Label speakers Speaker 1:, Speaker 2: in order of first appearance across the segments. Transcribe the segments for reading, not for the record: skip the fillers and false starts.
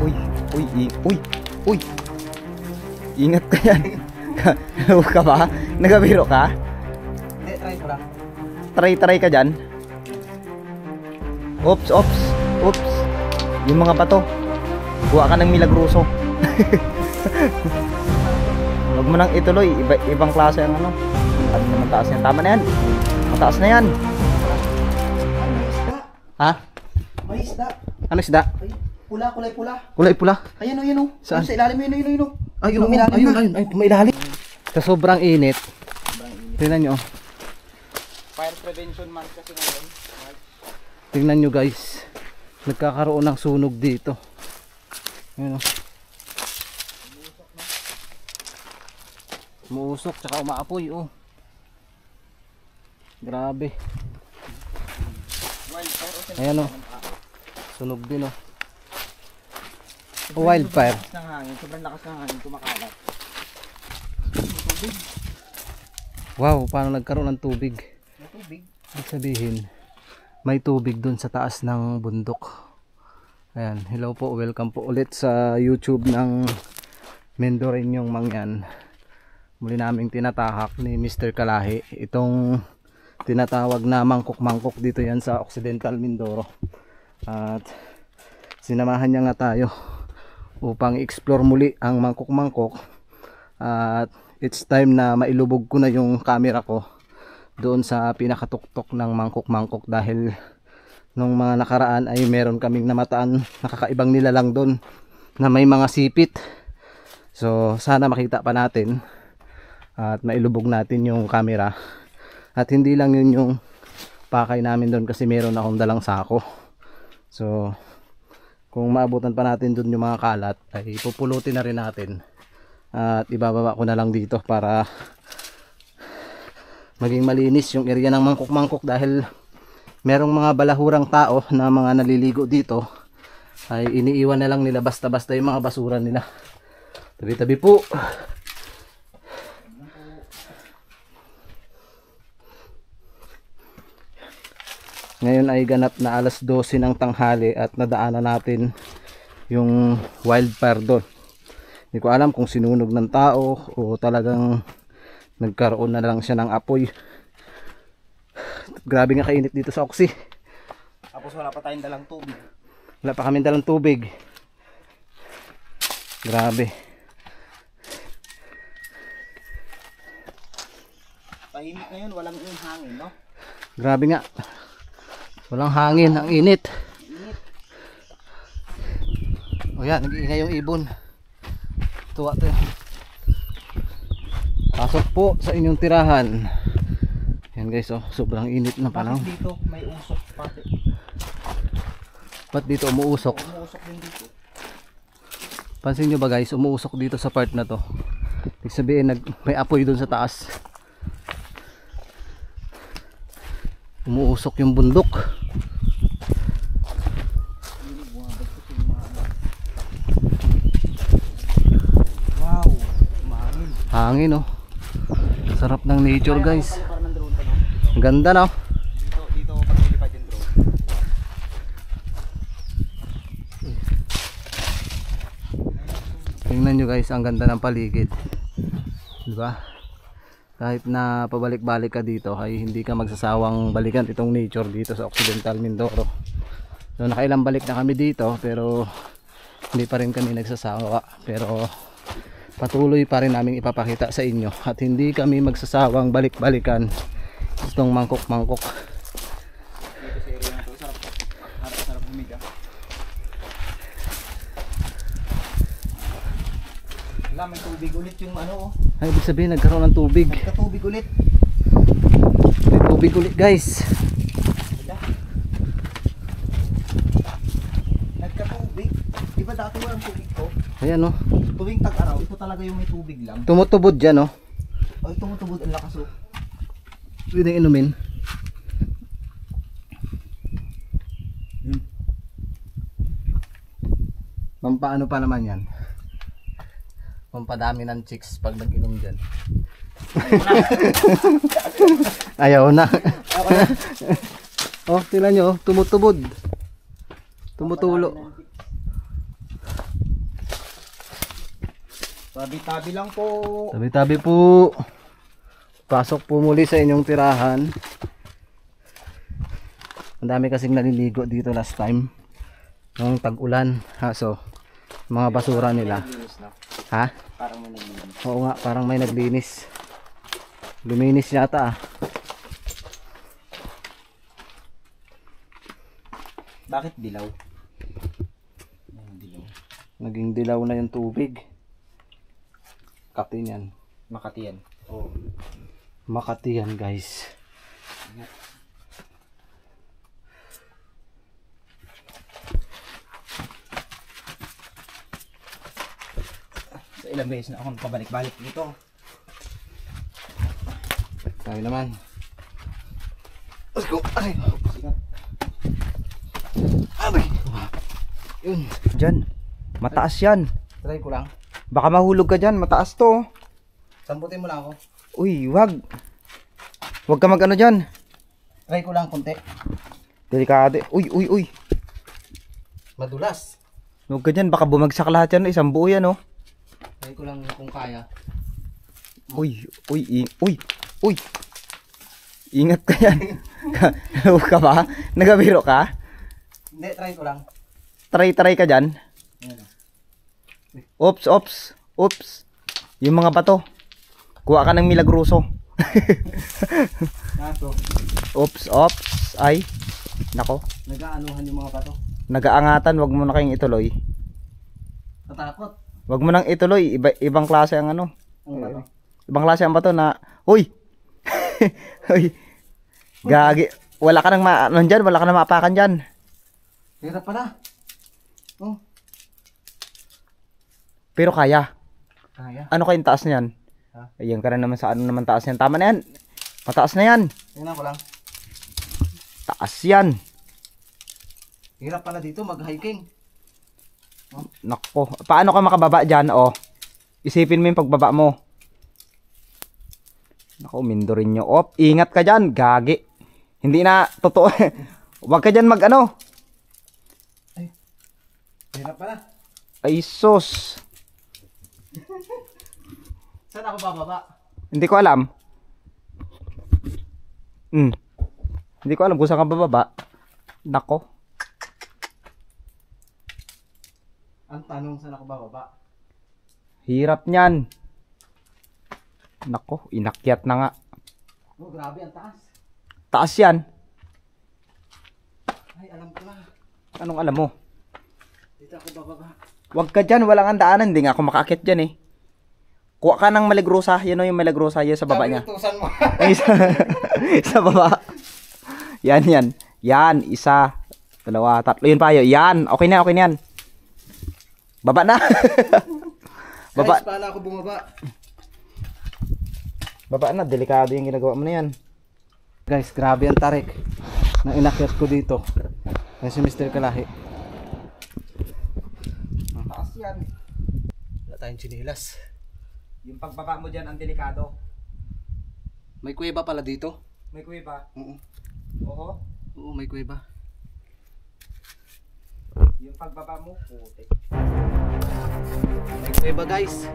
Speaker 1: Uy, uy, uy, uy. Ingat ka yan. Ano ka ba? Nagabiro ka?
Speaker 2: Hindi, try ko lang.
Speaker 1: Try ka dyan. Oops. Yung mga bato. Buha ka ng Milagroso. Huwag mo nang ituloy. Ibang klase ang ano. Ano naman taas yan? Tama na yan. Mataas na yan.
Speaker 2: May isda.
Speaker 1: Ha?
Speaker 2: May isda.
Speaker 1: Ano isda?
Speaker 2: Ay, pula, kulay pula.
Speaker 1: Kulay pula.
Speaker 2: Ayan o, yan o.
Speaker 1: Saan?
Speaker 2: Sa ilalim, yun o.
Speaker 1: Ayun, ay, mailalim. Sa sobrang init. Tingnan nyo.
Speaker 2: Fire prevention month kasi ngayon.
Speaker 1: Tingnan nyo guys. Nagkakaroon ng sunog dito. Ayun o. Umuusok tsaka umaapoy oh. Grabe. Ayan o. Sunog din o. Wildfire.
Speaker 2: Sobrang lakas ng hangin, kumakalat.
Speaker 1: Wow, paano nagkaroon ng tubig?
Speaker 2: May tubig.
Speaker 1: Ibig sabihin, may tubig dun sa taas ng bundok. Ayan, hello po, welcome po ulit sa YouTube ng Mendoreñong Mangyan. Muli naming tinatahak ni Mr. Kalahi itong tinatawag na mangkok-mangkok dito yan sa Occidental Mindoro. At sinamahan niya nga tayo upang i-explore muli ang mangkok-mangkok. At it's time na mailubog ko na yung camera ko doon sa pinakatuktok ng mangkok-mangkok dahil nung mga nakaraan ay meron kaming namataan nakakaibang nilalang doon na may mga sipit. So sana makita pa natin at mailubog natin yung camera. At hindi lang yun yung pakay namin doon kasi meron akong dalang sako. So kung maabutan pa natin doon yung mga kalat ay pupulutin na rin natin at ibababa ko na lang dito para maging malinis yung area ng mangkok-mangkok dahil merong mga balahurang tao na mga naliligo dito ay iniiwan na lang nila basta-basta yung mga basura nila. Tabi-tabi po. Ngayon ay ganap na alas 12 ng tanghali at nadaanan natin yung wildfire doon. Hindi ko alam kung sinunog ng tao o talagang nagkaroon na lang siya ng apoy. Grabe nga kainit dito sa Oxy.
Speaker 2: Tapos wala pa tayong dalang tubig.
Speaker 1: Wala pa kami dalang tubig. Grabe.
Speaker 2: Tahimik ngayon, walang hangin, no?
Speaker 1: Grabe nga. Walang hangin, ang init. O yan, nag-iingay yung ibon. Tuwa to. Pasok po sa inyong tirahan. Yan guys, oh, sobrang init na panahon.
Speaker 2: Bakit dito may usok pati?
Speaker 1: Ba't dito umuusok?
Speaker 2: Umuusok din dito.
Speaker 1: Pansin nyo ba guys, umuusok dito sa part na to. Ibig sabihin, may apoy dun sa taas. Umuusok yung bundok.
Speaker 2: Wow, mahangin.
Speaker 1: Hangin oh. Sarap ng nature guys. Ang ganda no.
Speaker 2: Dito maglilipad yung drone.
Speaker 1: Tingnan nyo guys, ang ganda ng paligid. Diba? Kahit na pabalik-balik ka dito ay hindi ka magsasawang balikan itong nature dito sa Occidental Mindoro. So nakailang balik na kami dito pero hindi pa rin kami nagsasawa. Pero patuloy pa rin namin ipapakita sa inyo at hindi kami magsasawang balik-balikan itong mangkok-mangkok.
Speaker 2: Dito sa area na to, sarap humiga. Wala, may tubig ulit yung ano.
Speaker 1: Ay, ibig sabihin nagkaroon ng tubig.
Speaker 2: Nagkatubig ulit.
Speaker 1: May tubig ulit guys.
Speaker 2: Nagkatubig. Diba dati walang tubig ko?
Speaker 1: Ayan oh.
Speaker 2: Tuwing tag-araw, ito talaga yung may tubig lang.
Speaker 1: Tumutubod dyan oh.
Speaker 2: Oh, tumutubod ang lakas oh.
Speaker 1: Pwede inumin. Pampaano pa naman yan? Pampadami ng chicks pag nag-inom dyan. Ayaw na. Oh, tingnan nyo, tumutubod. Tumutulo.
Speaker 2: Tabi-tabi lang po.
Speaker 1: Tabi-tabi po. Pasok po muli sa inyong tirahan. Ang dami kasing naliligo dito last time. Nung tag-ulan. So, mga basura nila.
Speaker 2: Linis na.
Speaker 1: Ha?
Speaker 2: Parang may naglinis.
Speaker 1: Oo nga, parang may naglinis. Luminis yata ah.
Speaker 2: Bakit dilaw? Dilaw.
Speaker 1: Naging dilaw na yung tubig. Makati yan.
Speaker 2: Makati yan.
Speaker 1: Oh. Makati yan guys.
Speaker 2: Sa ilang beses na akong pabalik-balik dito.
Speaker 1: Tayo naman. Let's go. Ay. Abay. Yun.
Speaker 2: Diyan. Mataas yan.
Speaker 1: Try ko lang.
Speaker 2: Baka mahulog ka dyan. Mataas to.
Speaker 1: Sambutin mo lang ako.
Speaker 2: Uy, wag. Wag ka mag-ano dyan.
Speaker 1: Try ko lang konti.
Speaker 2: Delikado. Uy, uy, uy.
Speaker 1: Madulas.
Speaker 2: Huwag ka dyan. Baka bumagsak lahat yan. Isang buo yan, oh.
Speaker 1: Try ko lang kung kaya.
Speaker 2: Uy, uy, uy, uy. Ingat ka yan. Huwag ka ba? Nagabiro ka?
Speaker 1: Hindi, try ko lang.
Speaker 2: Try ka dyan. Oops, oops, oops. Yung mga bato. Kuha ka ng milagroso.
Speaker 1: Nato.
Speaker 2: Oops, oops. Ay. Nako.
Speaker 1: Nag-aanuhan yung mga pato.
Speaker 2: Nagaangatan. Wag mo na kayong ituloy.
Speaker 1: Natakot.
Speaker 2: Wag mo nang ituloy. Ibang klase ang ano.
Speaker 1: Ang bato.
Speaker 2: Ibang klase ang bato na. Uy. Uy. Gagi. Wala ka nang dyan. Wala ka nang maapakan dyan.
Speaker 1: Hirap pala. Oh.
Speaker 2: Pero kaya.
Speaker 1: Kaya.
Speaker 2: Ano kayong taas niyan?
Speaker 1: Ha?
Speaker 2: Ayan ka na naman sa ano naman taas niyan. Tama na yan. Mataas na yan.
Speaker 1: Tingnan ko lang.
Speaker 2: Taas yan.
Speaker 1: Hirap pala dito mag-hiking.
Speaker 2: Nako. Paano ka makababa dyan? Oh. Isipin mo yung pagbaba mo. Nako, mindorin nyo. Op, ingat ka dyan. Gagi. Hindi na totoo. Huwag ka dyan mag ano.
Speaker 1: Hirap pala.
Speaker 2: Ay sus.
Speaker 1: Saan ako bababa?
Speaker 2: Hindi ko alam. Hindi ko alam kung saan ka bababa. Nako.
Speaker 1: Ang tanong, saan ako bababa?
Speaker 2: Hirap niyan. Nako, inakyat na nga.
Speaker 1: Oh, grabe, ang taas.
Speaker 2: Taas yan.
Speaker 1: Ay, alam ko na.
Speaker 2: Anong alam mo?
Speaker 1: Dito ako bababa.
Speaker 2: Huwag ka dyan, walang andaanan. Hindi nga ako makakit dyan eh. Kuha ka ng maligrosa. Yan o yung maligrosa yan sa baba niya.
Speaker 1: Utusan mo.
Speaker 2: Ay, sa baba. Yan, yan. Yan, isa, dalawa, tatlo. Yun pa yun. Yan, okay na yan. Baba na. Baba.
Speaker 1: Guys, paano ako bumaba?
Speaker 2: Baba na, delikado yung ginagawa mo na yan.
Speaker 1: Guys, grabe ang tarik na inakyat ko dito. Yan si Mr. Kalahi.
Speaker 2: Taas yan.
Speaker 1: Wala tayong chinilas.
Speaker 2: Yung pagbaba mo dyan, ang delikado.
Speaker 1: May kuweba pala dito?
Speaker 2: May kuweba.
Speaker 1: Oo.
Speaker 2: Oo.
Speaker 1: Oo, may kuweba.
Speaker 2: Yung pagbaba mo, putik.
Speaker 1: May kuweba guys.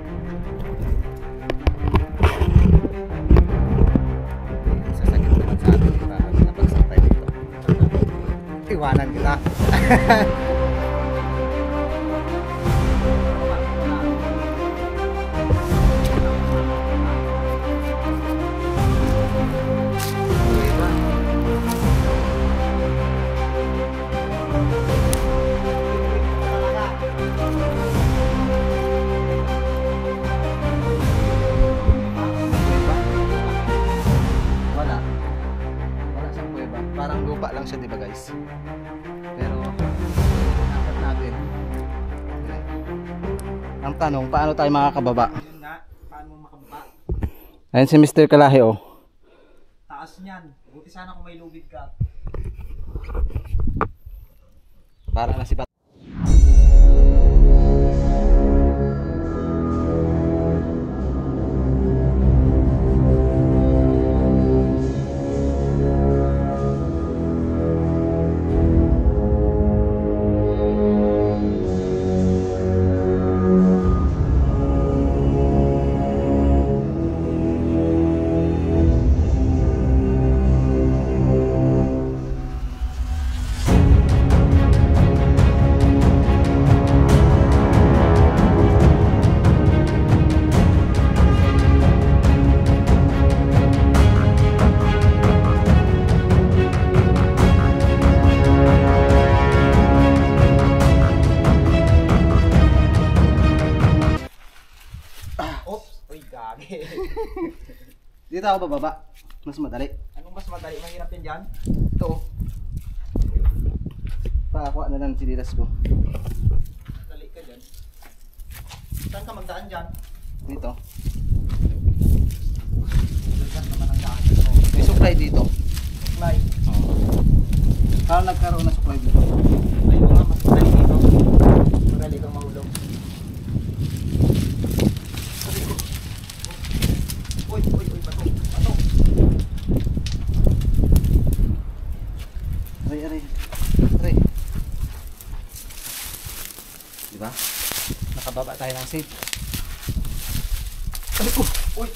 Speaker 1: Sasakit naman sa atin para napagsak tayo dito. Iwanan kita. Parang lupa lang siya, di ba guys? Pero dapat natin. Ang tanong, paano tayo makakababa?
Speaker 2: Yun nga, paano mo makababa?
Speaker 1: Ayun si Mr. Kalahi oh.
Speaker 2: Taas niyan. Buti sana kung may lubid ka.
Speaker 1: Para na si Pat. Dito ako bababa. Mas madali.
Speaker 2: Anong mas madali? Mahirap yan dyan?
Speaker 1: Ito. Pakakuha na lang sinilas ko.
Speaker 2: Dali ka dyan. Saan ka magdaan dyan?
Speaker 1: Dito.
Speaker 2: Dyan naman ang daan mo.
Speaker 1: May supply dito.
Speaker 2: Supply.
Speaker 1: Parang nagkaroon na supply dito.
Speaker 2: Ay, mga mas madali dito. Madali kang mahulog. Uy, bato. Bato.
Speaker 1: Aray. Diba? Nakababa tayo ng safe.
Speaker 2: Uy!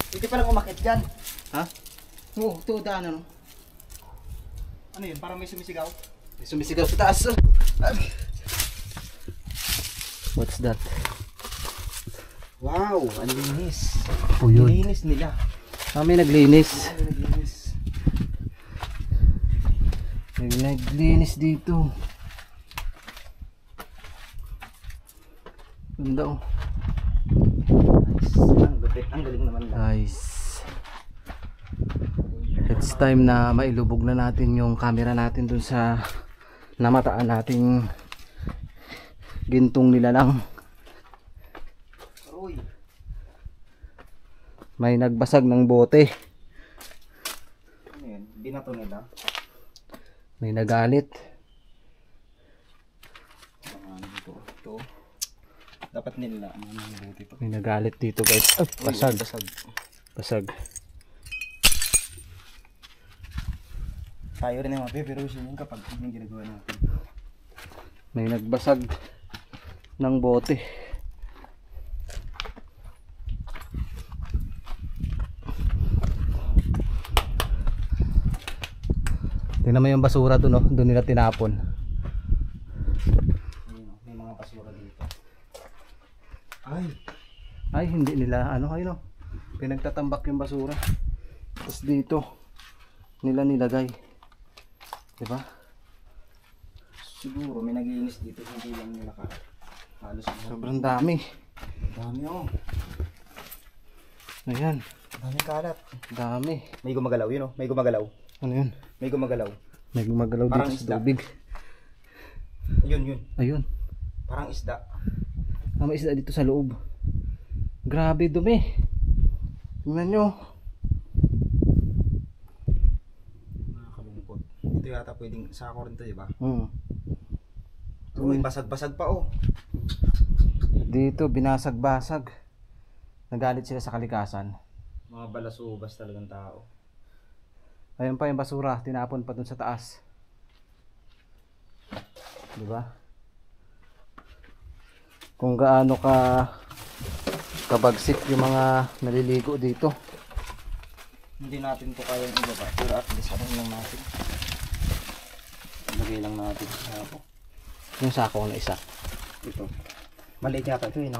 Speaker 2: Hindi palang umakit dyan.
Speaker 1: Ha? Oo, ito daan ano.
Speaker 2: Ano yun? Parang may sumisigaw.
Speaker 1: May sumisigaw sa taas. What's that?
Speaker 2: Wow! Ang linis.
Speaker 1: Puyod.
Speaker 2: Linis nila.
Speaker 1: Kami naglinis.
Speaker 2: Linis.
Speaker 1: May naglinis dito. Ganda oh.
Speaker 2: Nice. Ang galing naman lang.
Speaker 1: Nice. It's time na mailubog na natin yung camera natin dun sa namataan nating gintong nila lang.
Speaker 2: Uy.
Speaker 1: May nagbasag ng bote.
Speaker 2: Ano yun? Binato nila.
Speaker 1: May nagalit.
Speaker 2: Ito. Dapat nila. Ano yung buti pa?
Speaker 1: May nagalit dito guys. Basag. Basag.
Speaker 2: Tayo rin yung mapipirusin yun kapag yung ginagawa natin.
Speaker 1: May nagbasag ng bote. Tingnan mo yung basura doon, no? Doon nila tinapon.
Speaker 2: May mga basura dito.
Speaker 1: Ay, hindi nila ano, ayun, no? Pinagtatambak yung basura. Tapos dito nila nilagay. 'Di ba?
Speaker 2: Siguro may nagiinis dito, hindi lang nila halos
Speaker 1: Sobrang dami.
Speaker 2: dami oh.
Speaker 1: Ayan,
Speaker 2: Dami kalat.
Speaker 1: dami.
Speaker 2: May gumagalaw yun oh. May gumagalaw.
Speaker 1: Ano yun?
Speaker 2: May gumagalaw.
Speaker 1: May gumagalaw
Speaker 2: Parang
Speaker 1: dito sa
Speaker 2: isda.
Speaker 1: tubig.
Speaker 2: Yun.
Speaker 1: Ayun.
Speaker 2: Parang isda.
Speaker 1: May isda dito sa loob. Grabe dumi. Tingnan nyo.
Speaker 2: Nakakalungkot. Ito yata pwedeng sako rin to, diba?
Speaker 1: Uy,
Speaker 2: Basag-basag pa oh.
Speaker 1: dito binasag-basag. Nagalit sila sa kalikasan.
Speaker 2: Mga balasubas talagang tao.
Speaker 1: Ayun pa yung basura, tinapon pa dun sa taas. Diba? Kung gaano kabagsik yung mga naliligo dito.
Speaker 2: Hindi natin to kayang ibaba. Pero at least ano lang natin. Lagay lang natin sa sako.
Speaker 1: Yung sako na isa.
Speaker 2: Ito. Maliit yata ito no?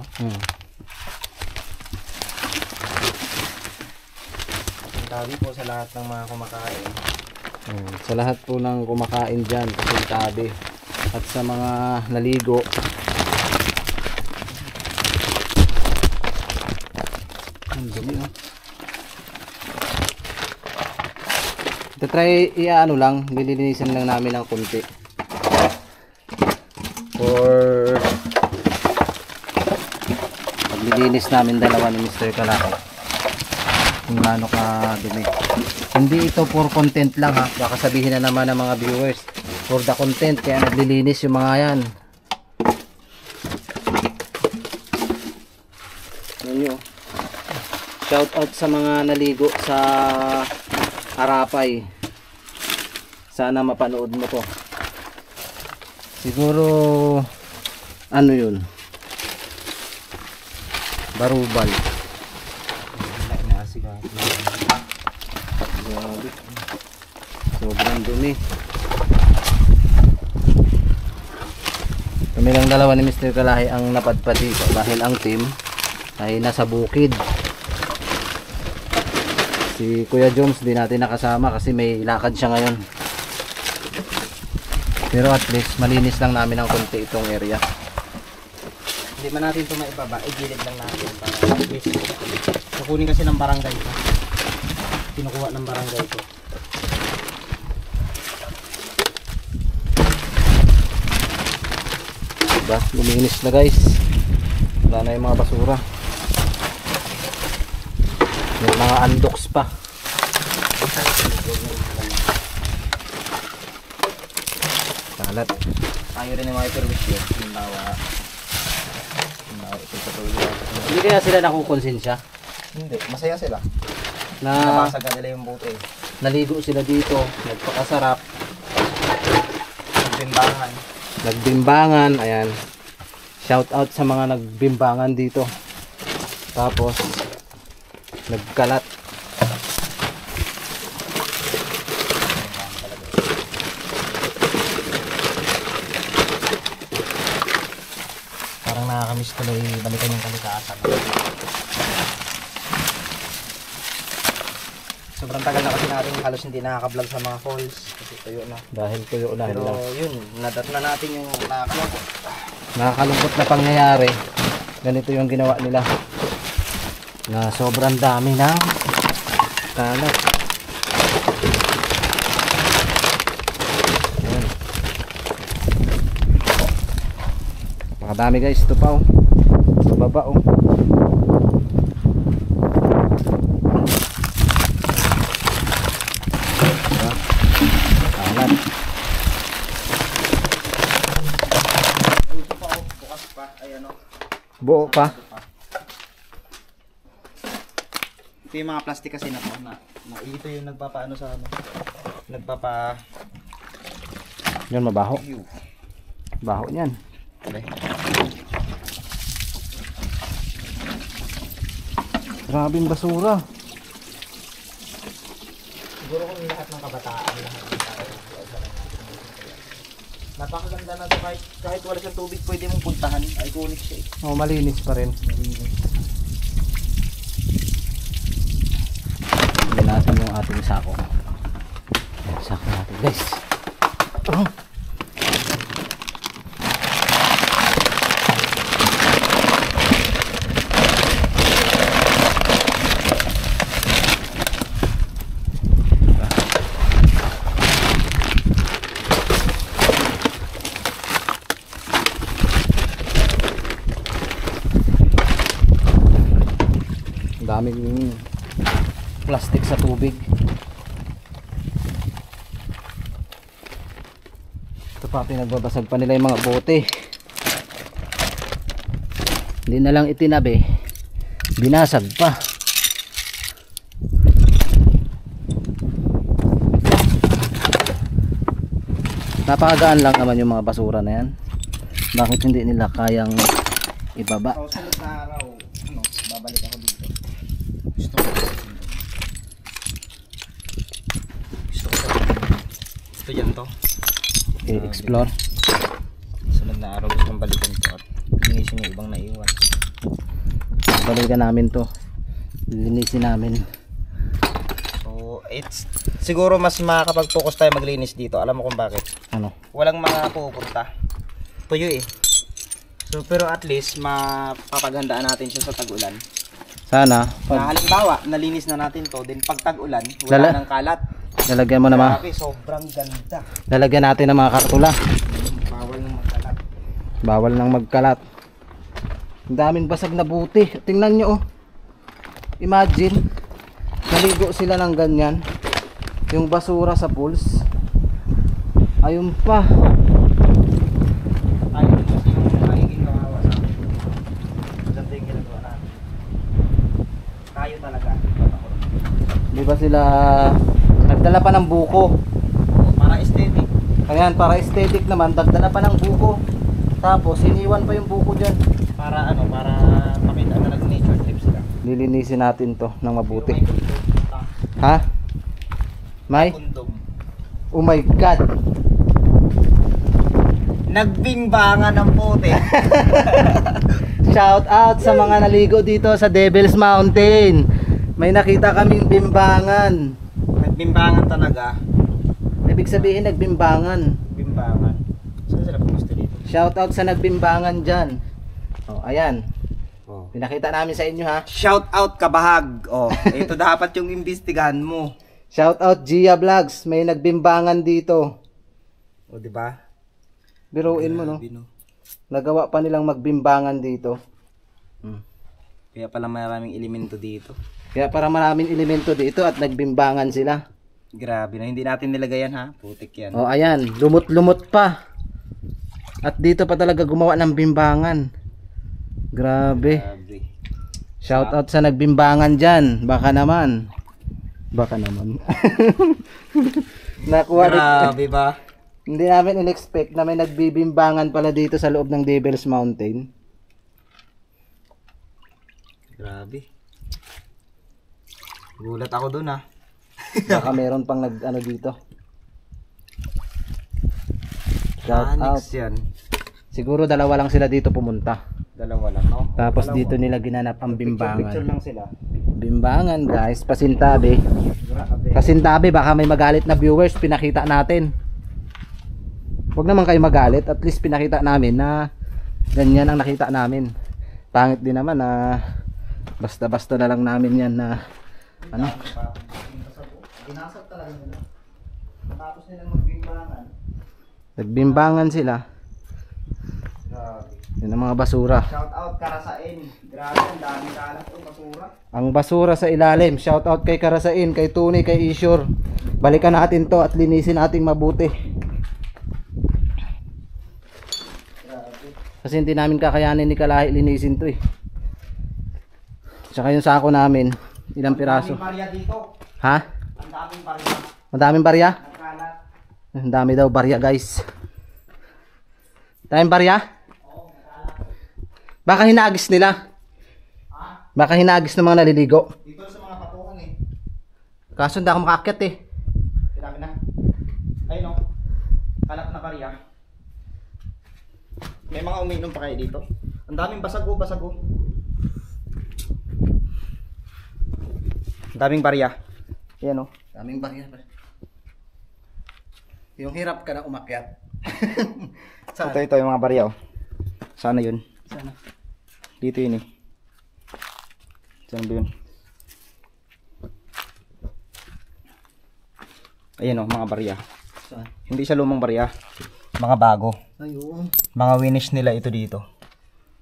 Speaker 2: Tabi po sa lahat ng mga kumakain.
Speaker 1: Sa lahat po ng kumakain dyan, tabi. At sa mga naligo. Ang dumi, oh. Ito try iaano lang, nililinisan lang namin ng konti. For paglilinis namin dalawa ni Mr. Kalaki. Kung gaano ka dumi. Hindi ito for content lang ha. Baka sabihin na naman ng mga viewers. For the content, kaya naglilinis yung mga yan. Yan yun. Shout out sa mga naligo sa Arapay. Sana mapanood mo to. Siguro ano yun? Barubal. Grabe. Sobrang dumi. Kami lang dalawa ni Mr. Kalahi ang napadpad dito dahil ang team ay nasa bukid. Si Kuya Jones di natin nakasama kasi may lakad siya ngayon. Pero at least malinis lang namin ng konti itong area.
Speaker 3: Hindi man natin ito maibaba, igilid lang natin para at least kukunin kasi ng barangay ito. Kinukuha ng barangay ito.
Speaker 1: Diba? Luminis na guys. Wala na yung mga basura. May mga andoks pa. Kalat.
Speaker 3: Tayo rin yung mga permis yun. Halimbawa ito patuloy.
Speaker 1: Hindi kaya sila nakukonsensya
Speaker 3: Hindi, masaya sila.
Speaker 1: na
Speaker 3: Nabasag ka nila yung buti.
Speaker 1: naligo sila dito, nagpakasarap,
Speaker 3: Pagtimbangan.
Speaker 1: nagbimbangan, ayan. Shout out sa mga nagbimbangan dito. Tapos nagkalat.
Speaker 3: Parang nakakamiss tuloy balikan yung kalikasan. Sobrang tagal na kasi natin halos hindi nakaka-vlog sa mga falls kasi tuyo na.
Speaker 1: Dahil tuyo na
Speaker 3: Pero yun, nadat na natin yung nakakalungkot.
Speaker 1: nakakalungkot na pangyayari. Ganito yung ginawa nila na sobrang dami ng kalat. Ayan. Napakadami guys, ito pa oh. Sa baba oh. Diba? Kalat.
Speaker 3: Ito pa oh, bukas pa, ay ano.
Speaker 1: Buo pa.
Speaker 3: Ito yung mga plastic kasi na to na ito yung nagpapaano sa ano. Nagpapa
Speaker 1: Yan mabaho. Baho niyan.
Speaker 3: okay.
Speaker 1: Grabing basura.
Speaker 3: Siguro kung lahat ng kabataan lahat ng tao. Napakaganda na to kahit wala siyang tubig pwede mong puntahan. Iconic siya eh.
Speaker 1: Oh, malinis pa rin. Hindi natin yung ating sako. Sako natin guys. Oh. Daming plastic sa tubig. Ito pa, pinagbabasag pa nila yung mga bote. Hindi na lang itinabi, binasag pa. Napakagaan lang naman yung mga basura na yan. Bakit hindi nila kayang ibaba?
Speaker 3: Sa sunod na araw, ano, babalik ako dito. Gusto ko. Gusto yan to.
Speaker 1: I-explore.
Speaker 3: Sunod na araw gusto kong balikan to at linisin yung ibang naiwan.
Speaker 1: Balikan namin to. Linisin namin.
Speaker 3: So, it's siguro mas makakapag-focus tayo maglinis dito. Alam mo kung bakit?
Speaker 1: Ano?
Speaker 3: Walang mga pupunta. Tuyo eh. So, pero at least mapapaghandaan natin siya sa tag-ulan.
Speaker 1: Sana
Speaker 3: Na
Speaker 1: pag
Speaker 3: halimbawa, nalinis na natin to, then pag tag-ulan,
Speaker 1: Lala-
Speaker 3: wala nang kalat.
Speaker 1: lalagyan mo na
Speaker 3: Grabe, sobrang ganda.
Speaker 1: lalagyan natin ng mga kartula.
Speaker 3: Bawal nang magkalat.
Speaker 1: Bawal nang magkalat. Ang daming basag na buti. Tingnan nyo oh. Imagine, naligo sila ng ganyan. Yung basura sa pools. Ayun pa.
Speaker 3: Tayo din kasi yung magiging kawawa sa akin. Maganda yung ginagawa natin. Tayo talaga.
Speaker 1: Di ba sila nagdala pa ng buko?
Speaker 3: Para aesthetic.
Speaker 1: Ayan, para aesthetic naman, dagdala pa ng buko. Tapos, iniwan pa yung buko dyan.
Speaker 3: Para ano, para makita na nag-nature trip sila.
Speaker 1: Lilinisin natin to ng mabuti.
Speaker 3: May kondom.
Speaker 1: Ha? May?
Speaker 3: Kondom.
Speaker 1: Oh my God!
Speaker 3: Nagbimbangan ng puti.
Speaker 1: Shout out sa mga naligo dito sa Devil's Mountain. May nakita kaming bimbangan.
Speaker 3: Nagbimbangan talaga.
Speaker 1: Ibig sabihin nagbimbangan.
Speaker 3: Bimbangan. Saan sila pumusta dito?
Speaker 1: Shout out sa nagbimbangan dyan. Oh, ayan.
Speaker 3: Oh.
Speaker 1: Pinakita namin sa inyo ha.
Speaker 3: Shout out Kabahag. Oh, ito dapat yung imbestigahan mo.
Speaker 1: Shout out Gia Vlogs. May nagbimbangan dito.
Speaker 3: O, di ba?
Speaker 1: Biruin mo no.
Speaker 3: Grabe, no?
Speaker 1: Nagawa pa nilang magbimbangan dito.
Speaker 3: Kaya pala maraming elemento dito.
Speaker 1: Kaya para maraming elemento dito at nagbimbangan sila.
Speaker 3: Grabe na, hindi natin nilagay yan ha. Putik yan.
Speaker 1: Oh, ayan. Lumot-lumot pa. At dito pa talaga gumawa ng bimbangan. Grabe.
Speaker 3: Grabe.
Speaker 1: Shout out sa nagbimbangan dyan. Baka naman. Nakuha
Speaker 3: Grabe ba?
Speaker 1: Hindi namin in-expect na may nagbibimbangan pala dito sa loob ng Devil's Mountain.
Speaker 3: Grabe. Gulat ako dun ha.
Speaker 1: Baka meron pang nag ano dito. Shout out.
Speaker 3: Anix yan.
Speaker 1: Siguro dalawa lang sila dito pumunta.
Speaker 3: Dalawa lang, no?
Speaker 1: Tapos
Speaker 3: Dalawa.
Speaker 1: dito nila ginanap ang
Speaker 3: Picture
Speaker 1: bimbangan.
Speaker 3: lang sila.
Speaker 1: Bimbangan guys, pasintabi.
Speaker 3: Grabe.
Speaker 1: Pasintabi, baka may magalit na viewers, pinakita natin. Huwag naman kayo magalit, at least pinakita namin na ganyan ang nakita namin. Pangit din naman na basta-basta na lang namin yan na ano. Binasag talaga nila. Tapos nilang magbimbangan. Nagbimbangan sila.
Speaker 3: Grabe.
Speaker 1: Yun ang mga basura.
Speaker 3: Shout out Karasain. Grabe, ang dami kalat itong basura.
Speaker 1: Ang basura sa ilalim. Shout out kay Karasain, kay Tuni, kay Ishur. Balikan natin to at linisin nating mabuti. Kasi hindi namin kakayanin ni Kalahi linisin to eh. Tsaka yung sako namin, ilang piraso.
Speaker 3: Ang daming barya dito.
Speaker 1: Ha?
Speaker 3: Ang daming barya.
Speaker 1: Madaming barya?
Speaker 3: Nagkalat.
Speaker 1: Ang dami daw barya guys. Daming barya? Baka hinagis nila. Baka hinagis ng mga naliligo.
Speaker 3: Dito sa mga patungan eh.
Speaker 1: Kaso hindi ako makaakyat eh.
Speaker 3: Sinabi na. Ayun o. Kalat na barya. May mga umiinom pa kayo dito. Ang daming basago. Ang daming barya. Ayan o.
Speaker 1: Daming barya. Yung hirap ka na umakyat. Saan?
Speaker 3: Ito yung mga barya o. Sana yun.
Speaker 1: Sana.
Speaker 3: Dito yun eh. Saan ba yun? Ayan o, mga barya.
Speaker 1: Saan?
Speaker 3: Hindi siya lumang barya. Mga bago.
Speaker 1: Ayun.
Speaker 3: Mga winish nila ito dito.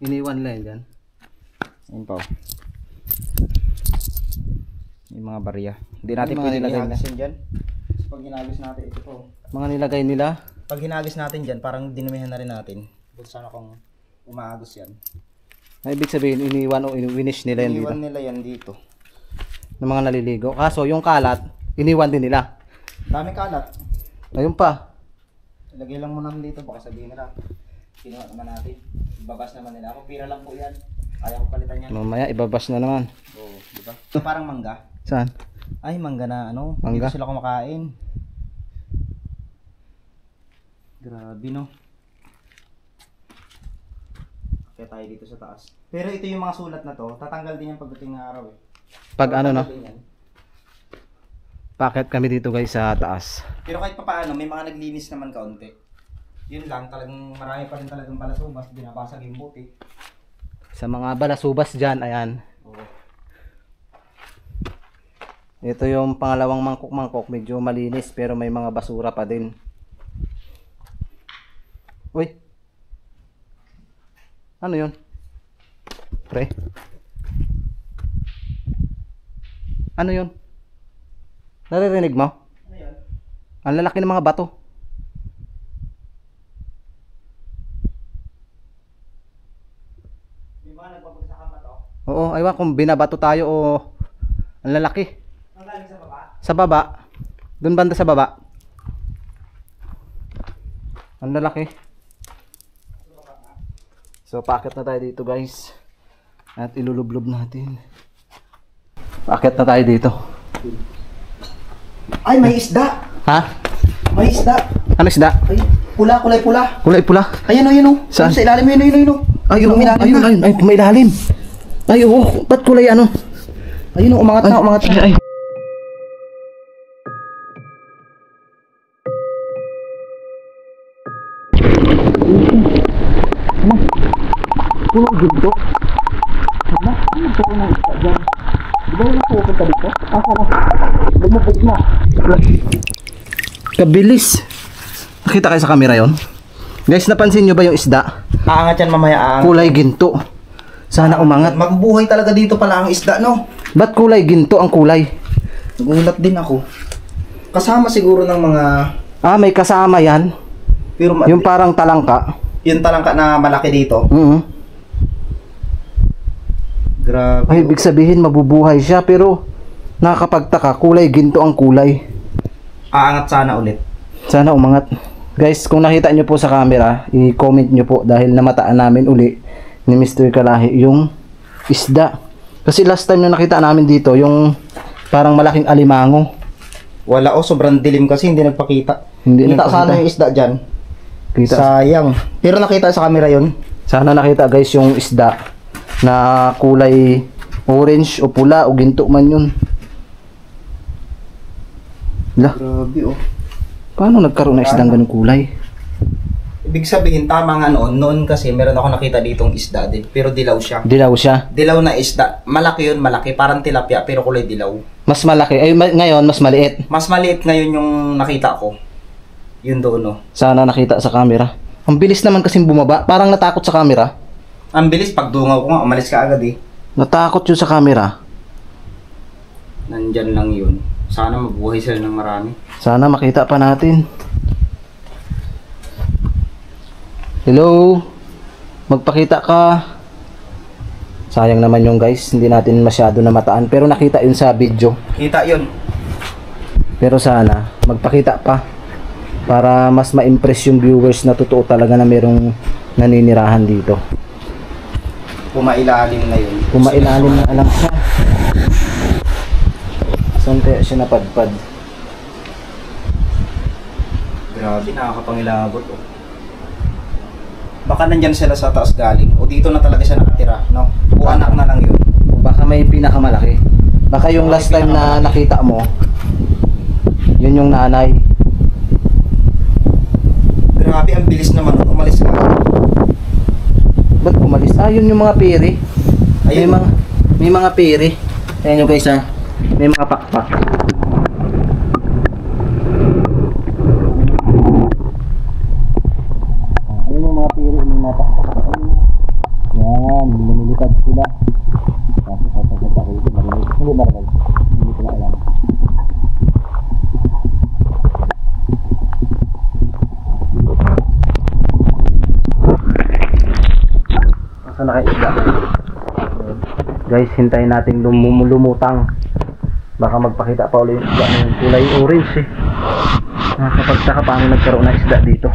Speaker 1: Iniwan lang dyan.
Speaker 3: Ayun pa o. Yung mga barya. Hindi natin
Speaker 1: Yung mga
Speaker 3: pwede
Speaker 1: nilagay
Speaker 3: ihagis yun dyan. Pag ginagis natin ito po.
Speaker 1: Mga nilagay nila.
Speaker 3: Pag hinagis natin dyan, parang dinumihan na rin natin. Kung sana kung umaagos yan.
Speaker 1: Ay, ibig sabihin, iniwan o winish nila yan dito.
Speaker 3: Iniwan nila yan dito.
Speaker 1: Ng mga naliligo. Kaso, yung kalat, iniwan din nila.
Speaker 3: Dami kalat.
Speaker 1: Ayun pa.
Speaker 3: Ilagay lang mo naman dito. Baka sabihin nila. Kinuha naman natin. Ibabas naman nila. Ako pira lang po yan. Kaya ko palitan yan.
Speaker 1: Mamaya, ibabas na naman.
Speaker 3: Oo, diba? Ito parang mangga.
Speaker 1: Saan?
Speaker 3: Ay, mangga na ano.
Speaker 1: Mangga?
Speaker 3: Dito sila kumakain. Grabe no. Kaya tayo dito sa taas. Pero ito yung mga sulat na to, tatanggal din yan pagdating ng araw eh.
Speaker 1: Pag ano no?
Speaker 3: Tatanggal din yan.
Speaker 1: Packet kami dito guys sa taas.
Speaker 3: Pero kahit papaano, may mga naglinis naman kaunti. Yun lang, talagang marami pa rin talagang balasubas, binabasag yung buti.
Speaker 1: Sa mga balasubas dyan, ayan.
Speaker 3: Oo.
Speaker 1: Ito yung pangalawang mangkok-mangkok. Medyo malinis pero may mga basura pa din. Uy. Ano yun? Pre? Ano yun? Naririnig mo?
Speaker 3: Ano yun?
Speaker 1: Ang lalaki ng mga bato.
Speaker 3: May mga nagbabagsakan ba to?
Speaker 1: Oo, aywa kung binabato tayo o ang lalaki.
Speaker 3: Ang galing sa baba?
Speaker 1: Sa baba. Doon banda sa baba. Ang lalaki. So, paakit na tayo dito guys. At ilulublob natin. Paakit na tayo dito.
Speaker 3: Ay, may isda!
Speaker 1: Ha?
Speaker 3: May isda!
Speaker 1: Ano isda?
Speaker 3: Ay, pula, kulay pula!
Speaker 1: Kulay pula.
Speaker 3: Ayun o, yun o!
Speaker 1: Saan?
Speaker 3: Sa ilalim yun o, yun o!
Speaker 1: Ayun, ayun, ayun, ay, kumailalim. Ay, oo, ba't kulay ano?
Speaker 3: Ayun o, umangat na, umangat na!
Speaker 1: Ay, ay. Puno ginto. Ano? Ano po ng isda dyan? Di ba wala pupunta dito? Asa na? Lumupog na. Kabilis. Nakita kayo sa camera yon? Guys, napansin nyo ba yung isda?
Speaker 2: Aangat yan mamaya, aangat.
Speaker 1: Kulay ginto. Sana umangat.
Speaker 2: Mabubuhay talaga dito pala ang isda, no?
Speaker 1: Ba't kulay ginto ang kulay?
Speaker 2: Nagulat din ako. Kasama siguro ng mga...
Speaker 1: Ah, may kasama yan.
Speaker 2: Pero
Speaker 1: Yung parang talangka.
Speaker 2: yung talangka na malaki dito. Grabe.
Speaker 1: Ay, ibig sabihin mabubuhay siya pero nakakapagtaka, kulay ginto ang kulay.
Speaker 2: Aangat sana ulit.
Speaker 1: Sana umangat. Guys, kung nakita nyo po sa camera, i-comment nyo po dahil namataan namin uli ni Mr. Kalahi yung isda. Kasi last time na nakita namin dito, yung parang malaking alimango.
Speaker 2: Wala, sobrang dilim kasi hindi nagpakita.
Speaker 1: Hindi
Speaker 2: Kita
Speaker 1: nagpakita.
Speaker 2: sana yung isda dyan.
Speaker 1: Kita.
Speaker 2: Sayang. Pero nakita sa camera yun.
Speaker 1: Sana nakita guys yung isda na kulay orange o pula o ginto man yun. Lah,
Speaker 2: Grabe oh.
Speaker 1: paano nagkaroon ng isdang ganung kulay?
Speaker 2: Ibig sabihin, tama nga noon. Noon kasi meron ako nakita ditong isda din. Pero dilaw siya.
Speaker 1: Dilaw siya.
Speaker 2: Dilaw na isda. Malaki yun, malaki. Parang tilapia pero kulay dilaw.
Speaker 1: Mas malaki. Ay, ngayon mas maliit.
Speaker 2: Mas maliit ngayon yung nakita ko. Yun doon oh.
Speaker 1: Sana nakita sa camera. Ang bilis naman kasing bumaba. Parang natakot sa camera.
Speaker 2: Ang bilis, pag dungaw ko nga, umalis ka agad eh.
Speaker 1: Natakot yun sa camera.
Speaker 2: Nandyan lang yun. Sana mabuhay sila ng marami.
Speaker 1: Sana makita pa natin. Hello? Magpakita ka. Sayang naman yung guys. Hindi natin masyado namataan. Pero nakita yun sa video.
Speaker 2: Kita yun.
Speaker 1: Pero sana magpakita pa. Para mas ma-impress yung viewers na totoo talaga na merong naninirahan dito.
Speaker 2: Pumailalim na yun.
Speaker 1: Pumailalim na alam siya. Saan kaya siya napadpad?
Speaker 2: Grabe, nakakapangilabot oh. Baka nandyan sila sa taas galing. O dito na talaga siya nakatira, no? O anak na lang yun.
Speaker 1: Baka may pinakamalaki. Baka yung last time na nakita mo, yun yung nanay.
Speaker 2: Grabe, ang bilis naman. Umalis ka.
Speaker 1: Ba't umalis? Ah, yun yung mga peri.
Speaker 2: Ayun.
Speaker 1: May mga peri. Ayan nyo guys ha. May mga pakpak. Ayun yung mga peri. May mga pakpak. Yan, lumilipad sila. Kasi kapag ako ito marinig. Hindi marinig. Hindi ko na alam. Saan na kayo isda? Guys, hintayin natin lumutang. Baka magpakita pa ulit yung isda na yung kulay orange eh. Nakakapagtaka paano nagkaroon ng isda dito.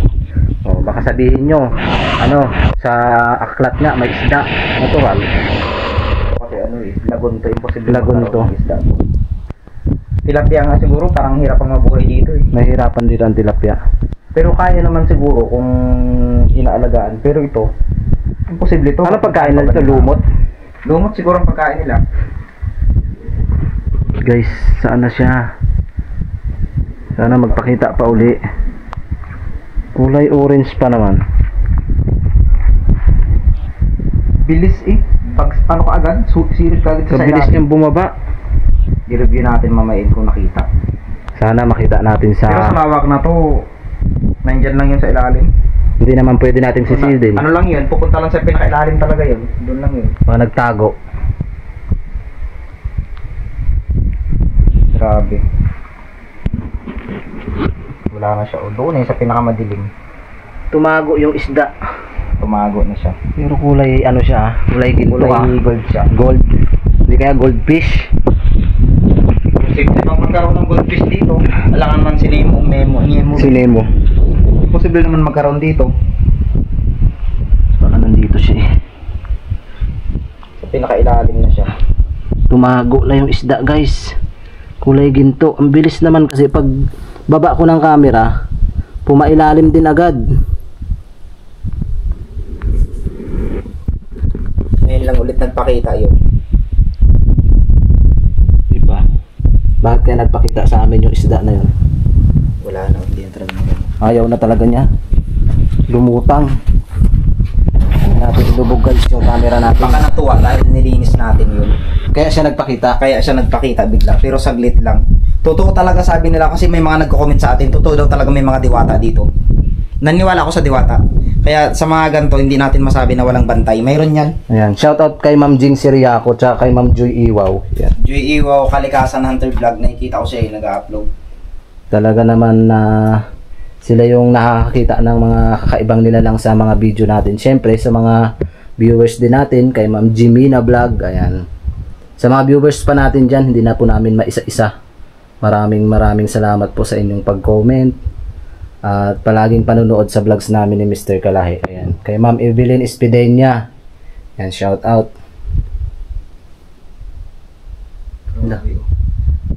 Speaker 1: O, baka sabihin nyo, ano, sa aklat nga may isda. Natural.
Speaker 2: Kasi ano eh, lagunto. Imposible
Speaker 1: Lagunto.
Speaker 2: magkaroon ng isda. Tilapia nga siguro, parang hirap ang mabuhay dito eh.
Speaker 1: Mahirapan dito ang tilapia.
Speaker 2: Pero kaya naman siguro kung inaalagaan. Pero ito, imposible to.
Speaker 1: Ano pagkain na dito? Lumot?
Speaker 2: Lumot siguro ang pagkain nila.
Speaker 1: Guys, saan na siya? Sana magpakita pa uli. Kulay orange pa naman.
Speaker 2: Bilis eh. Pag ano ka agad, sirit ka agad sa
Speaker 1: Kabilis niyang bumaba.
Speaker 2: I-review natin mamayin kung nakita.
Speaker 1: Sana makita natin sa...
Speaker 2: Pero sa lawak na to, nandyan lang yun sa ilalim.
Speaker 1: Hindi naman pwede natin sisilin.
Speaker 2: Ano lang yun, pupunta lang sa pinakailalim talaga yun. Doon lang yun.
Speaker 1: Mga nagtago.
Speaker 2: Grabe. Wala na siya. O doon eh, sa pinakamadilim.
Speaker 1: Tumago yung isda.
Speaker 2: Tumago na siya.
Speaker 1: Pero kulay ano siya? Kulay ginto ah.
Speaker 2: Kulay gold siya.
Speaker 1: Gold. Hindi kaya goldfish.
Speaker 2: Posible bang magkaroon ng goldfish dito? Alangan man si Nemo, Nemo.
Speaker 1: Si Nemo.
Speaker 2: Posible naman magkaroon dito.
Speaker 1: Baka nandito siya eh.
Speaker 2: Sa pinakailalim na siya.
Speaker 1: Tumago na yung isda guys. Kulay ginto. Ang bilis naman kasi pag baba ko ng camera, pumailalim din agad.
Speaker 2: Ngayon lang ulit nagpakita yun.
Speaker 1: Diba? Bakit kaya nagpakita sa amin yung isda na yun?
Speaker 2: Wala na, hindi na talaga naman.
Speaker 1: Ayaw na talaga niya. Lumutang. Natin ilubog guys yung camera. camera natin.
Speaker 2: Baka natuwa dahil nilinis natin yun.
Speaker 1: Kaya siya nagpakita
Speaker 2: bigla, pero saglit lang. Totoo talaga sabi nila kasi may mga nagko-comment sa atin, totoo daw talaga may mga diwata dito. Naniwala ako sa diwata. Kaya sa mga ganito, hindi natin masabi na walang bantay. Mayroon yan.
Speaker 1: Ayan, shoutout kay Ma'am Jing Siriaco tsaka kay Ma'am Joy Iwaw. Yan.
Speaker 2: Joy Iwaw, Kalikasan Hunter Vlog, nakikita ko siya yung nag-upload.
Speaker 1: Talaga naman na sila yung nakakakita ng mga kakaibang nilalang sa mga video natin. Siyempre sa mga viewers din natin, kay Ma'am Jimmy na vlog, ayan. Sa mga viewers pa natin dyan, hindi na po namin maisa-isa. Maraming salamat po sa inyong pag-comment at palaging panunood sa vlogs namin ni Mr. Kalahi. Ayan. Kay Ma'am Evelyn Espidenya, ayan, shout out.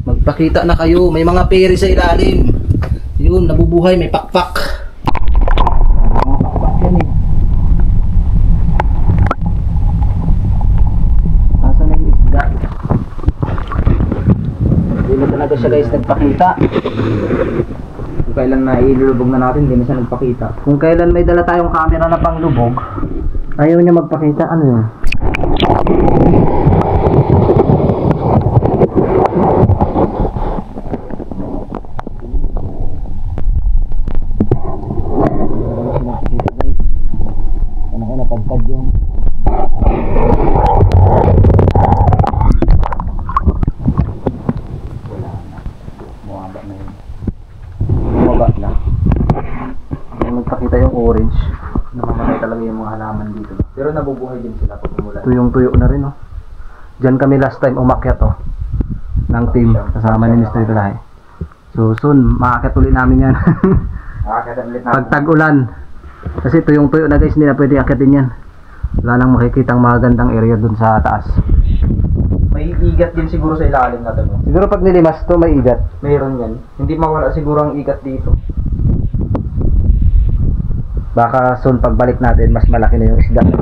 Speaker 1: Magpakita na kayo, may mga peri sa ilalim. Yun, nabubuhay, may pakpak. Pakpak yan eh. Nasaan na yung isda? Hindi na talaga siya guys nagpakita.
Speaker 2: Kung kailan na ilulubog na natin, hindi na siya nagpakita.
Speaker 1: Kung kailan may dala tayong camera na panglubog, ayaw niya magpakita. Ano yun? Orange, namamatay talaga yung mga halaman dito.
Speaker 2: Pero nabubuhay din sila pag umulan.
Speaker 1: Tuyong-tuyo na rin, oh. Diyan kami last time umakyat, oh, ng team kasama ni Mr. Kalahi. So soon, maakyat ulit namin yan. Pag tag-ulan. Kasi tuyong-tuyo na guys, hindi na pwede akyatin yan. Wala nang makikitang magandang area dun sa taas.
Speaker 2: May igat din siguro sa ilalim na to, no?
Speaker 1: Siguro pag nilimas to, may igat.
Speaker 2: Mayroon yan. Hindi mawala siguro ang igat dito.
Speaker 1: Baka soon pagbalik natin, mas malaki na yung isda.
Speaker 2: Ano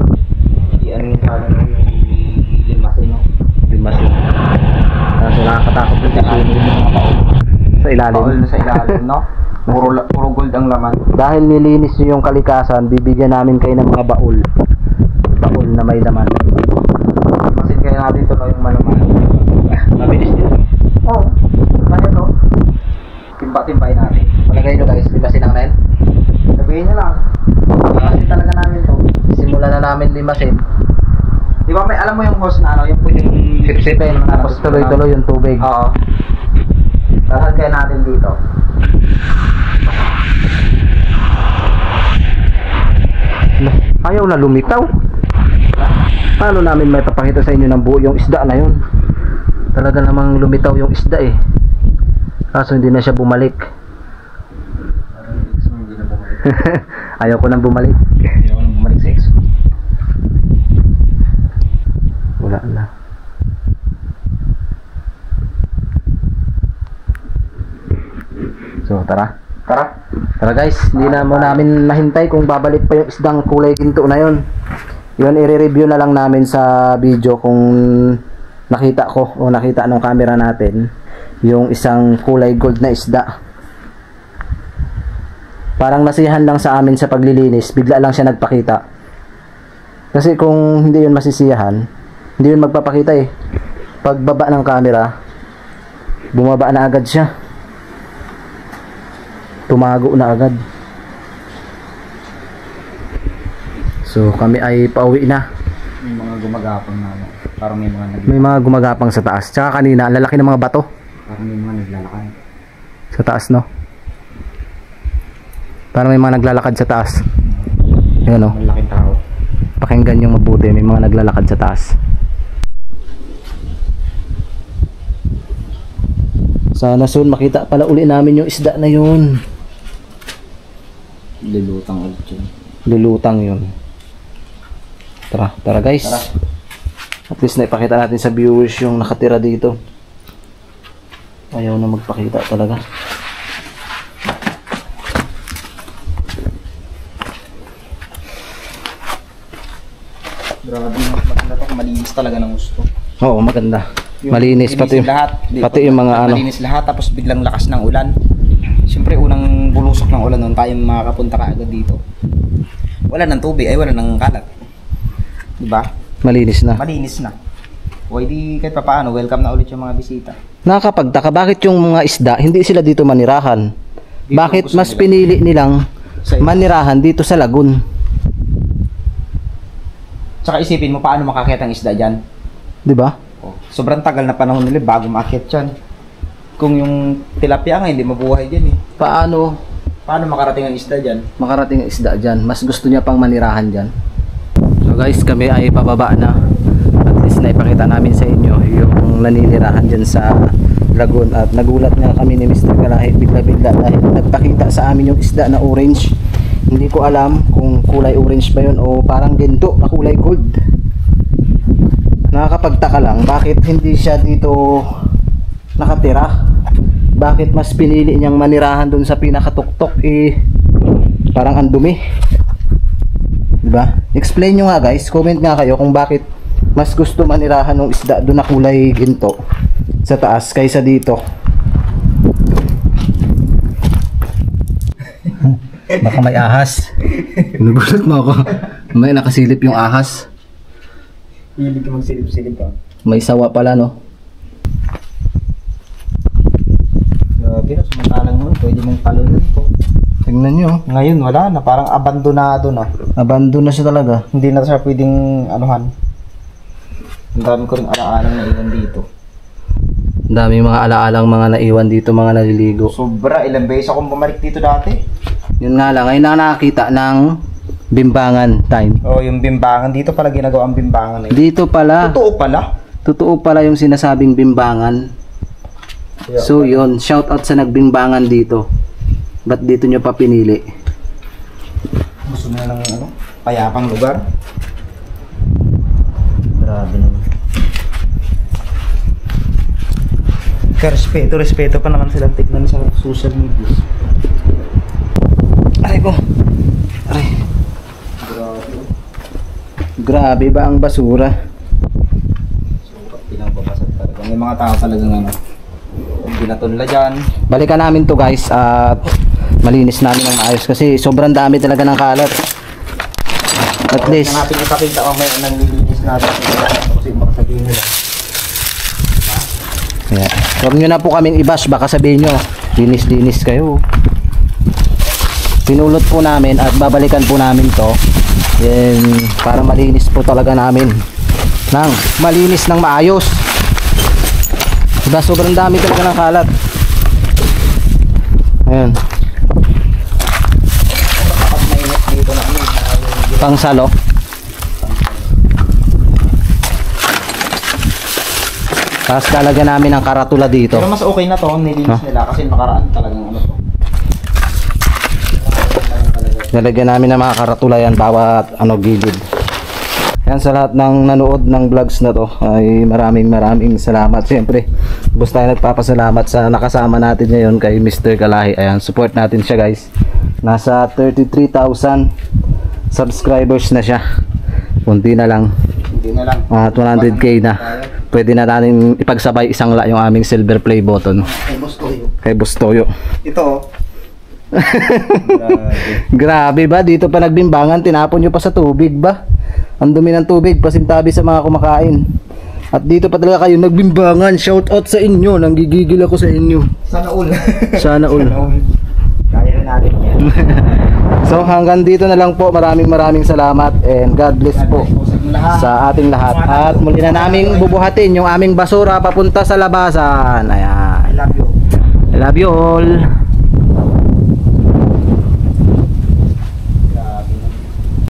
Speaker 2: yung parang yung limasin, no?
Speaker 1: Limasin. Kaso nakakatakot yung sa ilalim.
Speaker 2: Paul na sa ilalim, no? Puro gold ang laman.
Speaker 1: Dahil nilinis nyo yung kalikasan, bibigyan namin kayo ng mga baul. Baul na may laman.
Speaker 2: Kasi kaya natin ito yung malaman.
Speaker 1: Mabilis din.
Speaker 2: Oo. Kaya to. Timba-timbay natin.
Speaker 1: Palagay nyo guys, limasin namin.
Speaker 2: Sabihin nyo lang. Kasi talaga namin to.
Speaker 1: Simulan na namin limasin.
Speaker 2: Di ba may alam mo yung hose na ano? Yung pwedeng
Speaker 1: Sip-sipin, tapos tuloy-tuloy yung tubig.
Speaker 2: Oo. Lalagyan kaya natin dito.
Speaker 1: Ayaw na lumitaw. Paano namin may papakita sa inyo ng buo yung isda na yun? Talaga namang lumitaw yung isda eh. Kaso hindi na siya bumalik. Ayaw ko nang bumalik.
Speaker 2: Ayaw ko nang bumalik sa exo.
Speaker 1: Wala na. So tara. Tara guys, hindi na mo namin mahintay kung babalik pa yung isdang kulay ginto na yun. Yun, i-review na lang namin sa video kung nakita ko o nakita ng camera natin yung isang kulay gold na isda. Parang nasiyahan lang sa amin sa paglilinis, bigla lang siya nagpakita. Kasi kung hindi yun masisiyahan, hindi yun magpapakita eh. Pagbaba ng camera, bumaba na agad siya. Tumago na agad. So kami ay pauwi na.
Speaker 2: May mga gumagapang na ano. Parang
Speaker 1: may mga gumagapang sa taas. Tsaka kanina, ang lalaki ng mga bato.
Speaker 2: Parang may mga naglalakad.
Speaker 1: Sa taas, no? Parang may mga naglalakad sa taas. Yan, no?
Speaker 2: Malaking tao.
Speaker 1: Pakinggan yung mabuti, may mga naglalakad sa taas. Sana soon makita pala uli namin yung isda na yun.
Speaker 2: Lilutang ulit yun.
Speaker 1: Lulutang yun. Tara guys.
Speaker 2: Tara.
Speaker 1: At least naipakita natin sa viewers yung nakatira dito. Ayaw na magpakita talaga.
Speaker 2: Grabe, maganda to. Malinis talaga ng gusto.
Speaker 1: Oo, maganda. Malinis pati
Speaker 2: lahat.
Speaker 1: Pati yung mga ano.
Speaker 2: Malinis lahat tapos biglang lakas ng ulan. Siyempre unang bulusok ng ulan noon tayo makakapunta kaagad dito. Wala ng tubig ay wala ng kalat. Diba?
Speaker 1: Malinis na.
Speaker 2: Malinis na. O di kahit pa paano, welcome na ulit yung mga bisita.
Speaker 1: Nakakapagtaka, bakit yung mga isda, hindi sila dito manirahan?
Speaker 2: Dito
Speaker 1: Bakit
Speaker 2: gusto
Speaker 1: mas
Speaker 2: nila.
Speaker 1: pinili nilang
Speaker 2: Sa iba.
Speaker 1: manirahan dito sa lagun?
Speaker 2: Tsaka isipin mo paano makakita ang isda dyan.
Speaker 1: Di ba?
Speaker 2: Oh, sobrang tagal na panahon nila bago makakit yan. Kung yung tilapia nga, hindi mabuhay dyan eh.
Speaker 1: Paano
Speaker 2: Paano makarating ang isda dyan?
Speaker 1: makarating ang isda dyan? Mas gusto niya pang manirahan dyan. So guys, kami ay pababa na. At least naipakita namin sa inyo yung naninirahan dyan sa lagoon. At nagulat nga kami ni Mr. Kalahi bigla-bigla dahil nagpakita sa amin yung isda na orange. Hindi ko alam kung kulay orange ba yun o parang ginto na kulay gold. Nakakapagtaka lang bakit hindi siya dito nakatira. Bakit mas pinili niyang manirahan dun sa pinakatuktok parang ang dumi. Diba? Explain nyo nga guys, comment nga kayo kung bakit mas gusto manirahan ng isda dun na kulay ginto sa taas kaysa dito. Baka may ahas. Nagulat mo ako. May nakasilip yung ahas.
Speaker 2: Hilig ka magsilip-silip ka.
Speaker 1: May sawa pala no.
Speaker 2: Grabe na, sumantalang nun. Pwede mong talunan to.
Speaker 1: Tingnan nyo.
Speaker 2: Ngayon wala na, parang abandonado na.
Speaker 1: Abandon na siya talaga.
Speaker 2: Hindi na siya pwedeng anuhan. Ang dami ko rin alaalang na iwan dito.
Speaker 1: Ang dami mga alaalang mga naiwan dito, mga naliligo.
Speaker 2: Sobra, ilang beses akong bumalik dito dati.
Speaker 1: Yun nga lang, ngayon na nakakita ng bimbangan time.
Speaker 2: Oh, yung bimbangan dito pala ginagawa ang bimbangan eh.
Speaker 1: Dito pala,
Speaker 2: Totoo pala.
Speaker 1: totoo pala yung sinasabing bimbangan. So yun, shout out sa nagbimbangan dito. Ba't dito nyo pa pinili?
Speaker 2: Gusto mo na ng ano, payapang lugar. Grabe naman. Kaya respeto pa naman silang tignan sa social media.
Speaker 1: Aray ko. Aray.
Speaker 2: Grabe.
Speaker 1: Grabe ba ang basura?
Speaker 2: Pinangbabasag talaga. May mga tao talagang ano, binatunla dyan.
Speaker 1: Balikan namin to guys at malinis namin ang maayos kasi sobrang dami talaga ng kalat. At least
Speaker 2: Natin ipakita mamaya nang nililinis natin. Kasi baka sabihin nila.
Speaker 1: yeah. Huwag nyo na po kaming i-bash, baka sabihin nyo linis-linis kayo. Pinulot po namin at babalikan po namin to para malinis po talaga namin ng malinis ng maayos. Diba sobrang dami talaga ng kalat. Ayan,
Speaker 2: Kapag mainit dito na ano,
Speaker 1: pang salo. Tapos lalagyan namin ng karatula dito.
Speaker 2: pero mas okay na to, nilinis nila kasi nakaraan talagang ano to.
Speaker 1: Nalagyan namin ng mga karatula yan bawat gilid. Yan, sa lahat ng nanood ng vlogs na to ay maraming salamat. Siyempre basta tayo nagpapasalamat sa nakasama natin ngayon kay Mr. Kalahi. Ayan, support natin siya guys. Nasa 33,000 subscribers na siya. Kunti na lang
Speaker 2: Hindi na lang.
Speaker 1: at 100k na. Pwede na natin ipagsabay isang yung aming silver play button
Speaker 2: Ay, boss ko yun.
Speaker 1: kay Bustoyo.
Speaker 2: Ito oh. Grabe.
Speaker 1: Grabe ba? Dito pa nagbimbangan, tinapon nyo pa sa tubig ba? Ang dumi ng tubig, pasintabi sa mga kumakain. At dito pa talaga kayo nagbimbangan. Shout out sa inyo, nanggigigil ako sa inyo.
Speaker 2: Sana all.
Speaker 1: Sana all.
Speaker 2: Kaya na natin yan.
Speaker 1: So hanggang dito na lang po. Maraming salamat and God bless po sa ating lahat. At muli na naming bubuhatin yung aming basura papunta sa labasan. Ayan.
Speaker 2: I love you.
Speaker 1: I love you all.